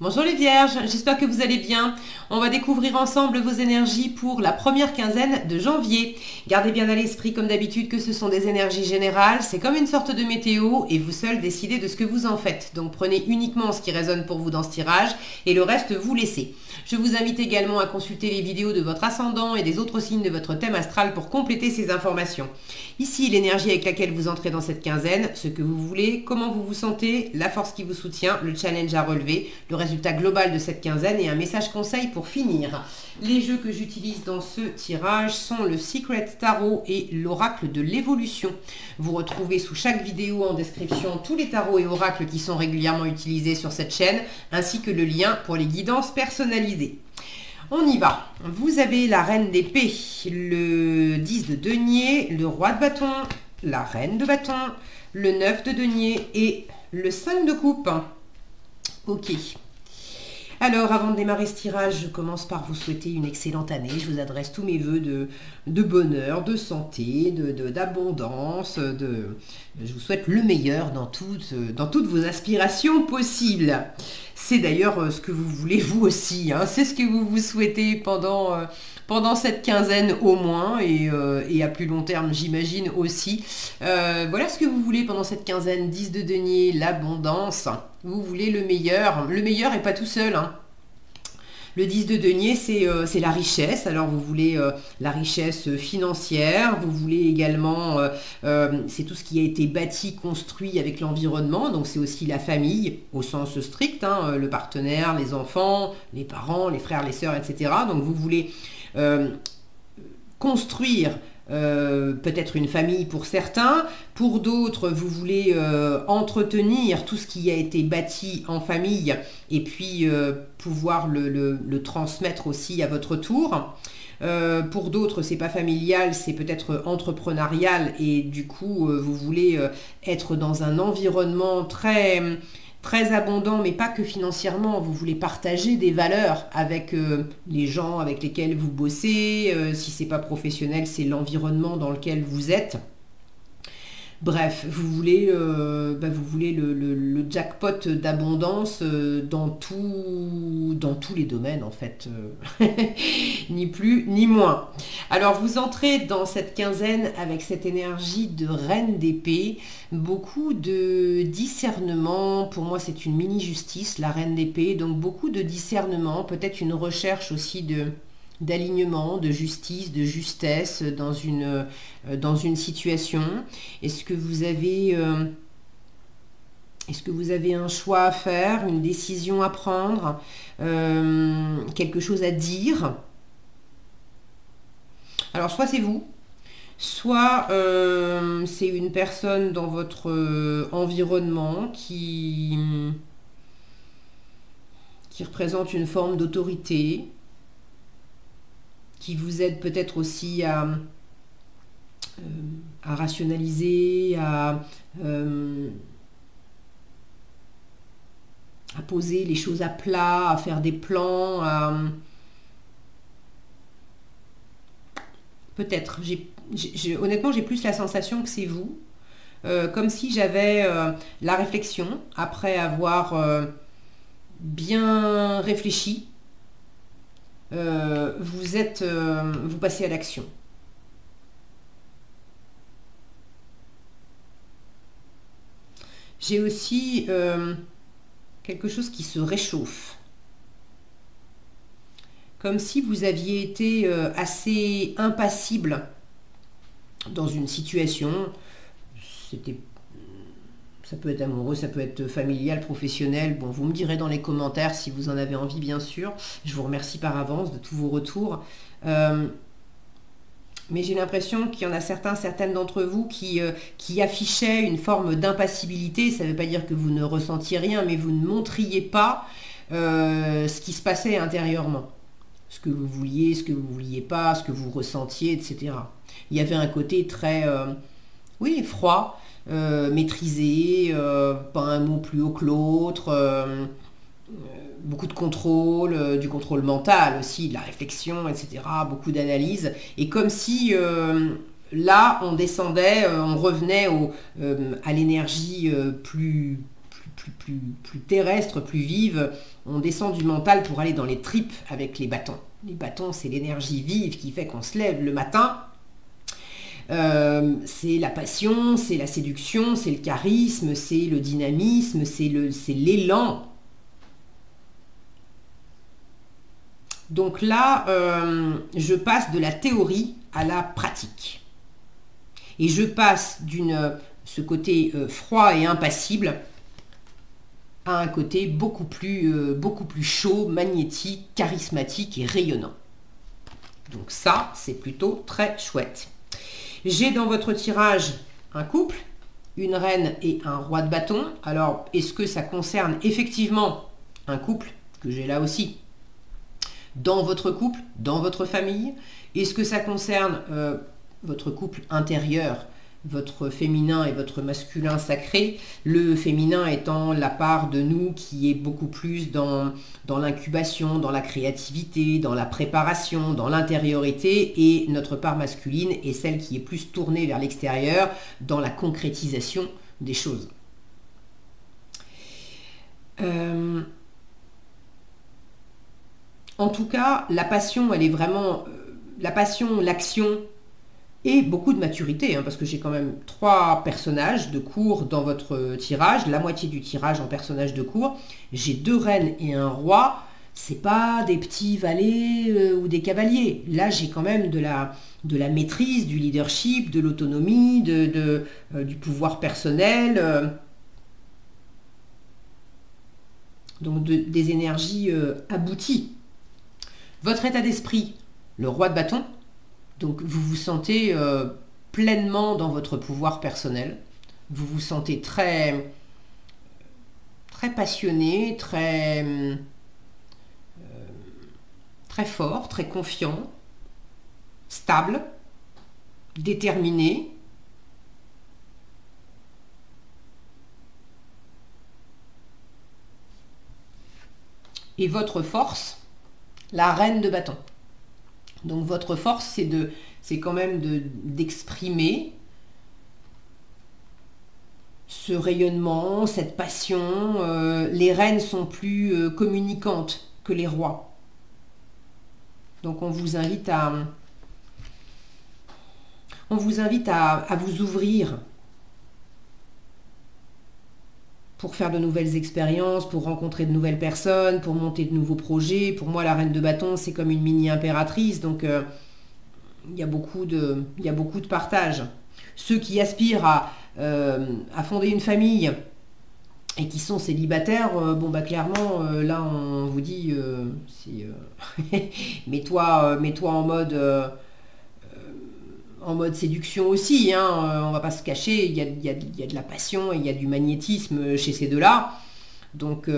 Bonjour les vierges, j'espère que vous allez bien. On va découvrir ensemble vos énergies pour la première quinzaine de janvier. Gardez bien à l'esprit comme d'habitude que ce sont des énergies générales, c'est comme une sorte de météo et vous seul décidez de ce que vous en faites. Donc prenez uniquement ce qui résonne pour vous dans ce tirage et le reste vous laissez. Je vous invite également à consulter les vidéos de votre ascendant et des autres signes de votre thème astral pour compléter ces informations. Ici, l'énergie avec laquelle vous entrez dans cette quinzaine, ce que vous voulez, comment vous vous sentez, la force qui vous soutient, le challenge à relever, le résultat global de cette quinzaine et un message conseil pour finir. Les jeux que j'utilise dans ce tirage sont le Secret Tarot et l'Oracle de l'évolution. Vous retrouvez sous chaque vidéo en description tous les tarots et oracles qui sont régulièrement utilisés sur cette chaîne, ainsi que le lien pour les guidances personnalisées. On y va. Vous avez la reine d'épée, le 10 de denier, le roi de bâton, la reine de bâton, le 9 de denier et le 5 de coupe. Ok. Alors, avant de démarrer ce tirage, je commence par vous souhaiter une excellente année. Je vous adresse tous mes voeux de bonheur, de santé, d'abondance. Je vous souhaite le meilleur dans toutes vos aspirations possibles. C'est d'ailleurs ce que vous voulez vous aussi. Hein. C'est ce que vous vous souhaitez pendant cette quinzaine au moins et à plus long terme j'imagine aussi. Voilà ce que vous voulez pendant cette quinzaine. 10 de denier, l'abondance. Vous voulez le meilleur. Le meilleur est pas tout seul. Hein. Le 10 de denier, c'est la richesse. Alors, vous voulez la richesse financière. Vous voulez également, c'est tout ce qui a été bâti, construit avec l'environnement. Donc, c'est aussi la famille au sens strict, hein, le partenaire, les enfants, les parents, les frères, les sœurs, etc. Donc, vous voulez construire peut-être une famille pour certains, pour d'autres vous voulez entretenir tout ce qui a été bâti en famille et puis pouvoir le transmettre aussi à votre tour. Pour d'autres c'est pas familial, c'est peut-être entrepreneurial et du coup vous voulez être dans un environnement très abondant, mais pas que financièrement. Vous voulez partager des valeurs avec les gens avec lesquels vous bossez. Si c'est pas professionnel, c'est l'environnement dans lequel vous êtes. Bref, vous voulez le jackpot d'abondance dans tous les domaines en fait, ni plus ni moins. Alors vous entrez dans cette quinzaine avec cette énergie de reine d'épée, beaucoup de discernement. Pour moi c'est une mini-justice, la reine d'épée, donc beaucoup de discernement, peut-être une recherche aussi d'alignement, de justice, de justesse dans une situation. Est-ce que vous avez un choix à faire, une décision à prendre, quelque chose à dire? Alors, soit c'est vous, soit c'est une personne dans votre environnement qui représente une forme d'autorité, qui vous aide peut-être aussi à rationaliser, à poser les choses à plat, à faire des plans, peut-être. Honnêtement, j'ai plus la sensation que c'est vous. Comme si j'avais la réflexion, après avoir bien réfléchi, vous passez à l'action. J'ai aussi quelque chose qui se réchauffe. Comme si vous aviez été assez impassible dans une situation. Ça peut être amoureux, ça peut être familial, professionnel. Bon, vous me direz dans les commentaires si vous en avez envie, bien sûr. Je vous remercie par avance de tous vos retours. Mais j'ai l'impression qu'il y en a certaines d'entre vous qui affichaient une forme d'impassibilité. Ça ne veut pas dire que vous ne ressentiez rien, mais vous ne montriez pas ce qui se passait intérieurement. Ce que vous vouliez, ce que vous ne vouliez pas, ce que vous ressentiez, etc. Il y avait un côté très, froid, maîtrisé, pas un mot plus haut que l'autre, beaucoup de contrôle, du contrôle mental aussi, de la réflexion, etc. Beaucoup d'analyse. Et comme si là, on descendait, on revenait à l'énergie plus plus terrestre, plus vive. On descend du mental pour aller dans les tripes avec les bâtons. Les bâtons, c'est l'énergie vive qui fait qu'on se lève le matin. C'est la passion, c'est la séduction, c'est le charisme, c'est le dynamisme, c'est l'élan. Donc là, je passe de la théorie à la pratique. Et je passe ce côté froid et impassible à un côté beaucoup plus chaud, magnétique, charismatique et rayonnant. Donc ça, c'est plutôt très chouette. J'ai dans votre tirage un couple, une reine et un roi de bâton. Alors, est-ce que ça concerne effectivement un couple, que j'ai là aussi, dans votre couple, dans votre famille? Est-ce que ça concerne votre couple intérieur, votre féminin et votre masculin sacré, le féminin étant la part de nous qui est beaucoup plus dans l'incubation, dans la créativité, dans la préparation, dans l'intériorité, et notre part masculine est celle qui est plus tournée vers l'extérieur, dans la concrétisation des choses. En tout cas, la passion, elle est vraiment... la passion, l'action... et beaucoup de maturité, parce que j'ai quand même 3 personnages de cour dans votre tirage, la moitié du tirage en personnages de cour. J'ai 2 reines et un roi. C'est pas des petits valets ou des cavaliers. Là, j'ai quand même de la maîtrise, du leadership, de l'autonomie, du pouvoir personnel. Donc des énergies abouties. Votre état d'esprit, le roi de bâton. Donc vous vous sentez pleinement dans votre pouvoir personnel. Vous vous sentez très passionné, très fort, très confiant, stable, déterminé. Et votre force, la reine de bâton. Donc votre force, c'est quand même d'exprimer ce rayonnement, cette passion. Les reines sont plus communicantes que les rois. Donc on vous invite à vous ouvrir pour faire de nouvelles expériences, pour rencontrer de nouvelles personnes, pour monter de nouveaux projets. Pour moi, la reine de bâton, c'est comme une mini-impératrice, donc il y a beaucoup de partage. Ceux qui aspirent à fonder une famille et qui sont célibataires, clairement, là, on vous dit, mets-toi en mode séduction aussi, on va pas se cacher, il y a de la passion et il y a du magnétisme chez ces deux-là. Donc,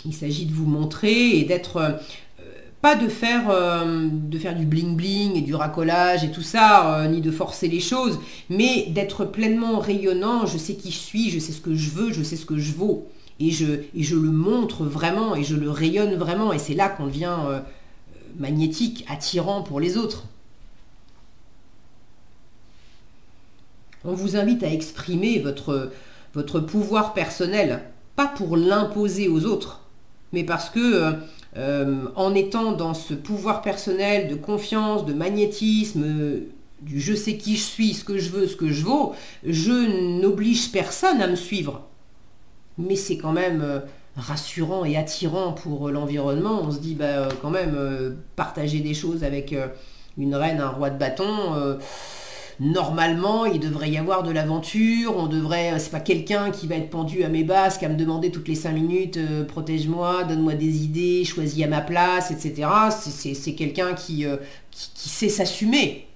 il s'agit de vous montrer et d'être... pas de faire du bling-bling et du racolage et tout ça, ni de forcer les choses, mais d'être pleinement rayonnant. Je sais qui je suis, je sais ce que je veux, je sais ce que je vaux. Et je le montre vraiment et je le rayonne vraiment. Et c'est là qu'on devient... magnétique, attirant pour les autres. On vous invite à exprimer votre pouvoir personnel, pas pour l'imposer aux autres, mais parce que en étant dans ce pouvoir personnel de confiance, de magnétisme, du je sais qui je suis, ce que je veux, ce que je vaux, je n'oblige personne à me suivre. Mais c'est quand même... rassurant et attirant pour l'environnement. On se dit quand même partager des choses avec une reine, un roi de bâton, normalement il devrait y avoir de l'aventure. C'est pas quelqu'un qui va être pendu à mes basques à me demander toutes les 5 minutes protège-moi, donne-moi des idées, choisis à ma place, etc. C'est quelqu'un qui sait s'assumer.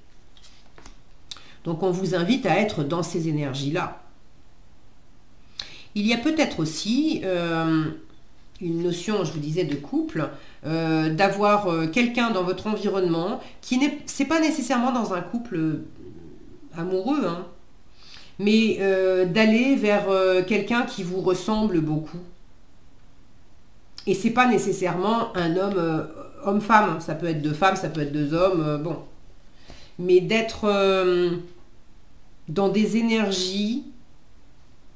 Donc on vous invite à être dans ces énergies là. Il y a peut-être aussi une notion, je vous disais, de couple, d'avoir quelqu'un dans votre environnement qui c'est pas nécessairement dans un couple amoureux, mais d'aller vers quelqu'un qui vous ressemble beaucoup. Et c'est pas nécessairement un homme, homme-femme, ça peut être 2 femmes, ça peut être 2 hommes, bon. Mais d'être dans des énergies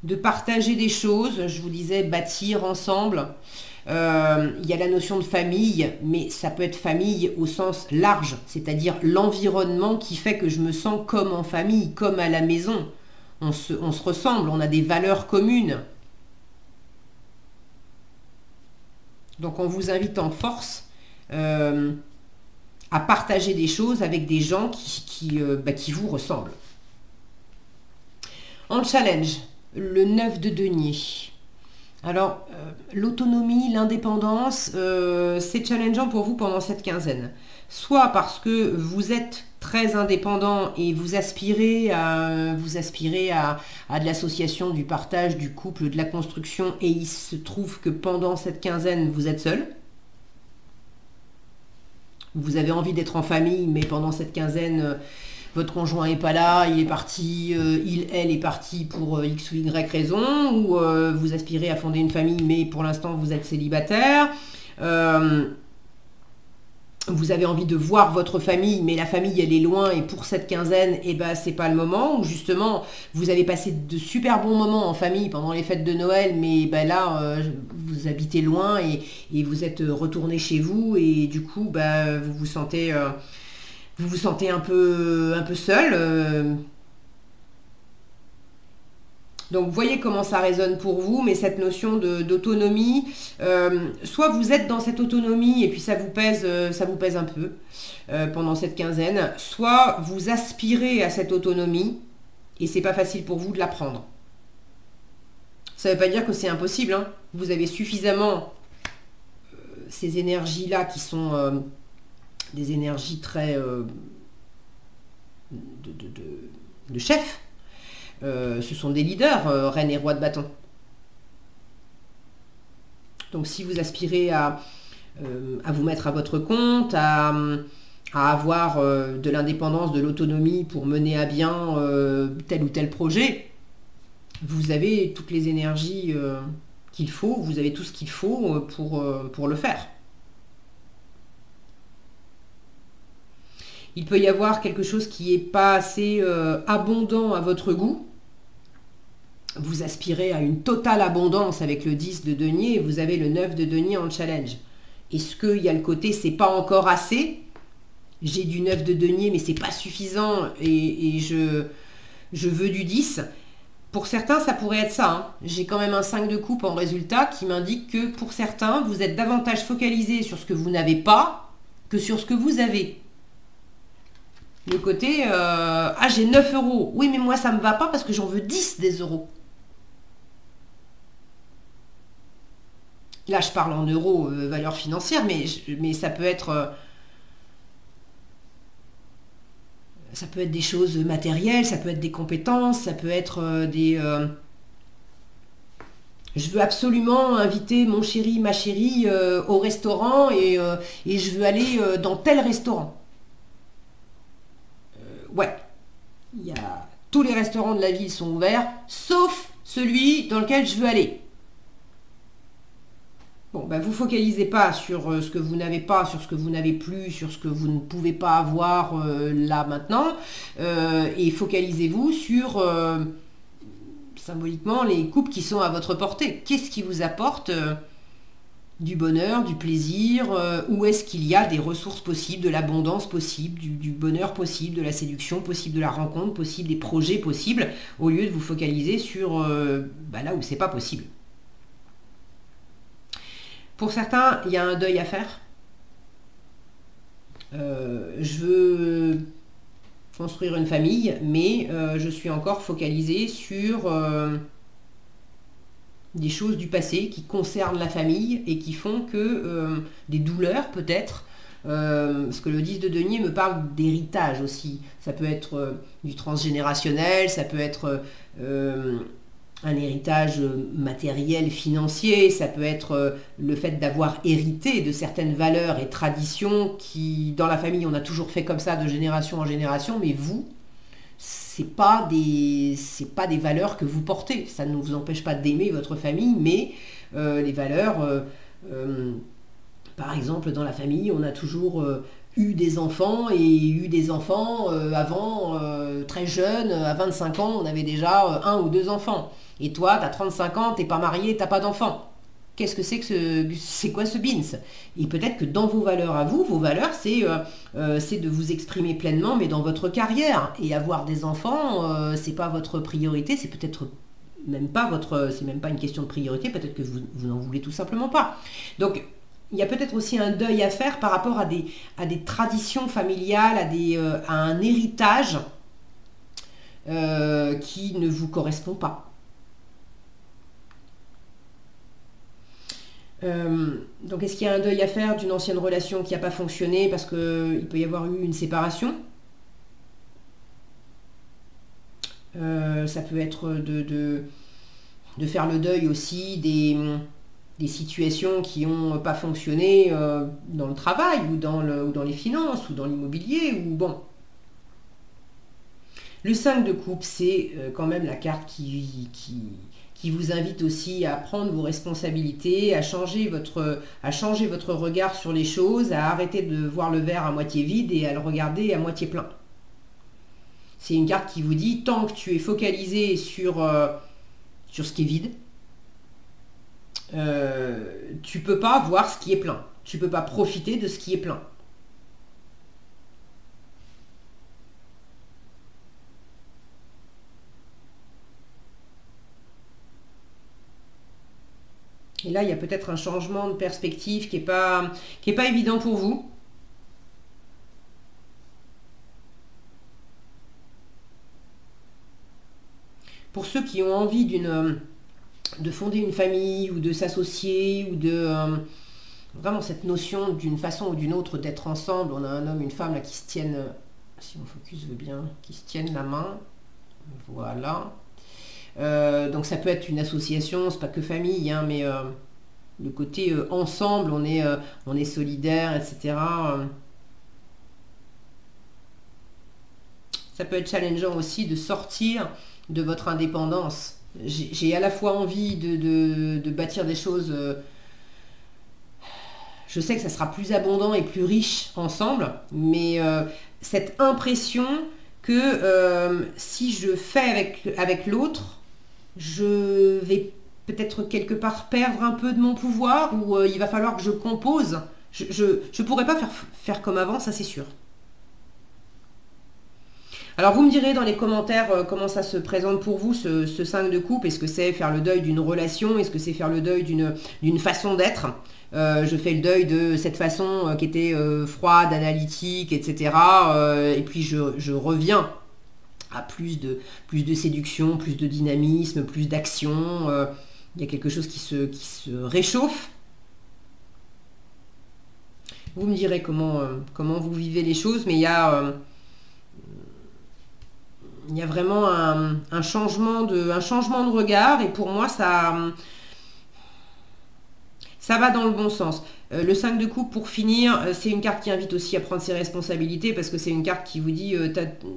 de partager des choses. Je vous disais bâtir ensemble. Il y a la notion de famille, mais ça peut être famille au sens large, c'est-à-dire l'environnement qui fait que je me sens comme en famille, comme à la maison. On se ressemble, on a des valeurs communes. Donc on vous invite en force à partager des choses avec des gens qui vous ressemblent. En challenge, le 9 de denier. Alors, l'autonomie, l'indépendance, c'est challengeant pour vous pendant cette quinzaine. Soit parce que vous êtes très indépendant et vous aspirez à de l'association, du partage, du couple, de la construction, et il se trouve que pendant cette quinzaine, vous êtes seul. Vous avez envie d'être en famille, mais pendant cette quinzaine, votre conjoint n'est pas là, il est parti, elle est partie pour X ou Y raison, ou vous aspirez à fonder une famille, mais pour l'instant vous êtes célibataire. Vous avez envie de voir votre famille, mais la famille elle est loin, et pour cette quinzaine, c'est pas le moment. Ou justement, vous avez passé de super bons moments en famille pendant les fêtes de Noël, mais là, vous habitez loin et vous êtes retourné chez vous, et du coup, vous vous sentez un peu seul. Donc, vous voyez comment ça résonne pour vous, mais cette notion d'autonomie, soit vous êtes dans cette autonomie et puis ça vous pèse un peu pendant cette quinzaine, soit vous aspirez à cette autonomie et c'est pas facile pour vous de la prendre. Ça ne veut pas dire que c'est impossible, hein. Vous avez suffisamment ces énergies-là qui sont des énergies très de chef. Ce sont des leaders, reine et roi de bâton. Donc si vous aspirez à vous mettre à votre compte, à avoir de l'indépendance, de l'autonomie pour mener à bien tel ou tel projet, vous avez toutes les énergies qu'il faut, vous avez tout ce qu'il faut pour le faire. Il peut y avoir quelque chose qui n'est pas assez abondant à votre goût. Vous aspirez à une totale abondance avec le 10 de denier et vous avez le 9 de denier en challenge. Est-ce qu'il y a le côté c'est pas encore assez? J'ai du 9 de denier mais c'est pas suffisant et je veux du 10. Pour certains, ça pourrait être ça, hein. J'ai quand même un 5 de coupe en résultat qui m'indique que pour certains, vous êtes davantage focalisé sur ce que vous n'avez pas que sur ce que vous avez. Le côté, j'ai 9 euros. Oui, mais moi, ça ne me va pas parce que j'en veux 10 des euros. Là, je parle en euros, valeur financière, mais ça peut être... ça peut être des choses matérielles, ça peut être des compétences, ça peut être des... je veux absolument inviter mon chéri, ma chérie au restaurant et je veux aller dans tel restaurant. Ouais, tous les restaurants de la ville sont ouverts, sauf celui dans lequel je veux aller. Bon, vous focalisez pas sur ce que vous n'avez pas, sur ce que vous n'avez plus, sur ce que vous ne pouvez pas avoir là maintenant, et focalisez-vous sur symboliquement les coupes qui sont à votre portée. Qu'est-ce qui vous apporte du bonheur, du plaisir, où est-ce qu'il y a des ressources possibles, de l'abondance possible, du bonheur possible, de la séduction possible, de la rencontre possible, des projets possibles, au lieu de vous focaliser sur là où c'est pas possible. Pour certains, il y a un deuil à faire. Je veux construire une famille, mais je suis encore focalisée sur des choses du passé qui concernent la famille et qui font que des douleurs peut-être, parce que le 10 de denier me parle d'héritage aussi. Ça peut être du transgénérationnel, ça peut être un héritage matériel, financier, ça peut être le fait d'avoir hérité de certaines valeurs et traditions qui, dans la famille, on a toujours fait comme ça de génération en génération, mais vous, c'est pas des valeurs que vous portez. Ça ne vous empêche pas d'aimer votre famille, mais les valeurs, par exemple, dans la famille, on a toujours eu des enfants et eu des enfants avant, très jeune, à 25 ans, on avait déjà un ou deux enfants. Et toi, tu as 35 ans, t'es pas marié, t'as pas d'enfants. Qu'est-ce que c'est quoi ce BINS? Et peut-être que dans vos valeurs à vous, vos valeurs, c'est de vous exprimer pleinement, mais dans votre carrière. Et avoir des enfants, c'est pas votre priorité, c'est peut-être même pas c'est même pas une question de priorité, peut-être que vous n'en voulez tout simplement pas. Donc, il y a peut-être aussi un deuil à faire par rapport à des traditions familiales, à un héritage qui ne vous correspond pas. Donc est-ce qu'il y a un deuil à faire d'une ancienne relation qui n'a pas fonctionné parce qu'il peut y avoir eu une séparation? Ça peut être de faire le deuil aussi des situations qui n'ont pas fonctionné dans le travail ou dans les finances ou dans l'immobilier ou bon. Le 5 de coupe, c'est quand même la carte qui vous invite aussi à prendre vos responsabilités, à changer votre regard sur les choses, à arrêter de voir le verre à moitié vide et à le regarder à moitié plein. C'est une carte qui vous dit, tant que tu es focalisé sur ce qui est vide, tu ne peux pas voir ce qui est plein. Tu ne peux pas profiter de ce qui est plein. Et là, il y a peut-être un changement de perspective qui n'est pas évident pour vous. Pour ceux qui ont envie de fonder une famille ou de s'associer ou de vraiment cette notion d'une façon ou d'une autre d'être ensemble, on a un homme, une femme là qui se tiennent, si mon focus veut bien, qui se tiennent la main. Voilà. Donc ça peut être une association, c'est pas que famille, hein, mais le côté ensemble, on est solidaire, etc. Ça peut être challengeant aussi de sortir de votre indépendance. J'ai à la fois envie de bâtir des choses. Je sais que ça sera plus abondant et plus riche ensemble, mais cette impression que si je fais avec l'autre, je vais peut-être quelque part perdre un peu de mon pouvoir ou il va falloir que je compose. Je ne pourrai pas faire comme avant, ça c'est sûr. Alors vous me direz dans les commentaires comment ça se présente pour vous ce 5 de coupe. Est-ce que c'est faire le deuil d'une relation? Est-ce que c'est faire le deuil d'une façon d'être? Je fais le deuil de cette façon qui était froide, analytique, etc. Et puis je reviens à plus de séduction, plus de dynamisme, plus d'action. Il y a quelque chose qui se réchauffe. Vous me direz comment vous vivez les choses, mais il y a vraiment un changement de regard et pour moi ça va dans le bon sens. Le 5 de coupe, pour finir, c'est une carte qui invite aussi à prendre ses responsabilités parce que c'est une carte qui vous dit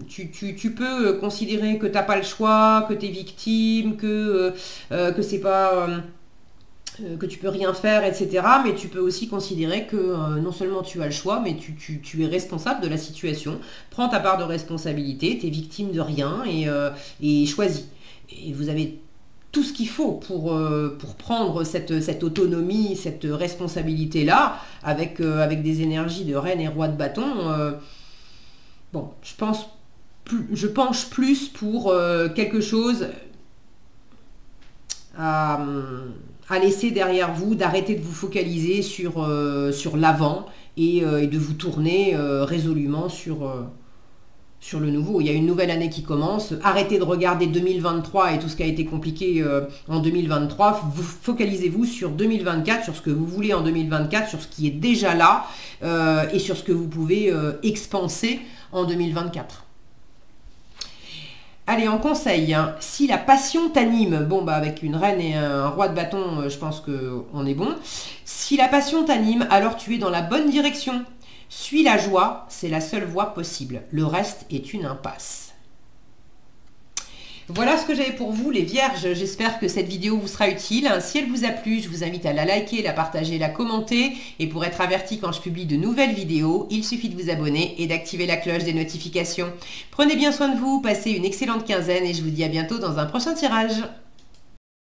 tu peux considérer que tu n'as pas le choix, que tu es victime, que c'est pas... que tu peux rien faire, etc. Mais tu peux aussi considérer que non seulement tu as le choix, mais tu es responsable de la situation. Prends ta part de responsabilité, tu es victime de rien et choisis. Et vous avez tout ce qu'il faut pour prendre cette autonomie, cette responsabilité-là, avec des énergies de reine et roi de bâton. Bon, je penche plus pour quelque chose à laisser derrière vous, d'arrêter de vous focaliser sur l'avant et de vous tourner résolument sur le nouveau. Il y a une nouvelle année qui commence. Arrêtez de regarder 2023 et tout ce qui a été compliqué en 2023. Focalisez-vous sur 2024, sur ce que vous voulez en 2024, sur ce qui est déjà là et sur ce que vous pouvez expanser en 2024. Allez, en conseil, hein, si la passion t'anime, bon bah avec une reine et un roi de bâton, je pense qu'on est bon. Si la passion t'anime, alors tu es dans la bonne direction. Suis la joie, c'est la seule voie possible. Le reste est une impasse. Voilà ce que j'avais pour vous les vierges, j'espère que cette vidéo vous sera utile. Si elle vous a plu, je vous invite à la liker, la partager, la commenter. Et pour être averti quand je publie de nouvelles vidéos, il suffit de vous abonner et d'activer la cloche des notifications. Prenez bien soin de vous, passez une excellente quinzaine et je vous dis à bientôt dans un prochain tirage.